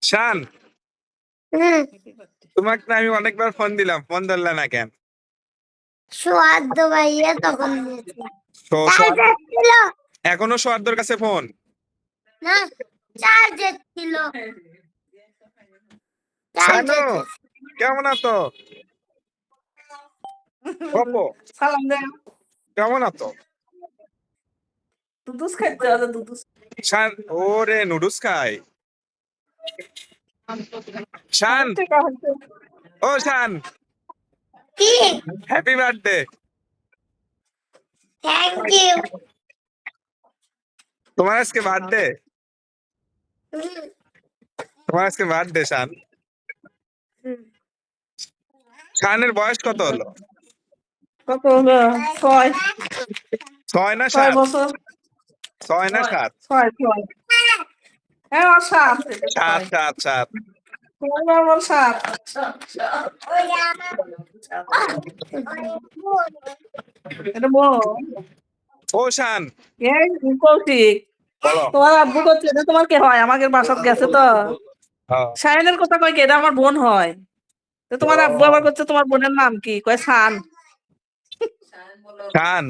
শান, হুম তোমাকে না আমি অনেকবার ফোন দিলাম, ফোন ধরলে না কেন? সোয়াদ্দ ভাইয়া তখন দিয়েছে। সো- সোয়াদ- চার্জার ছিল এখনো সোয়াদ্দর কাছে ফোন? না, চার্জার ছিল, শানু, চার্জার কেমন আছো? গপো, সালাম দে। কেমন আছো? দুধুস খাইতে হবে দুধুস। শান, ওরে নুডলস খাই। শান, ঠিক আছে। ও শান, কি? Happy birthday. Thank you. তোমার আজকে বার্থডে? তোমার আজকে বার্থডে শান। শানের বয়স কত হলো? কত হলো? 6 6 না 6 7? বছর। 6 না 7? 6 হ্যাঁ, আর 7 7 7 7। তোমার বল 7। এটা বল। ও শান, এই কৌশিক, বলো। তোমার আব্বু করছে এটা তোমার কে হয়? আমাদের বাসাত গেছে তো। হ্যাঁ। সায়নের কথা কয় কি? এটা আমার বোন হয়। তো তোমার আব্বু আবার করছে তোমার বোনের নাম কি? কয় শান। শান।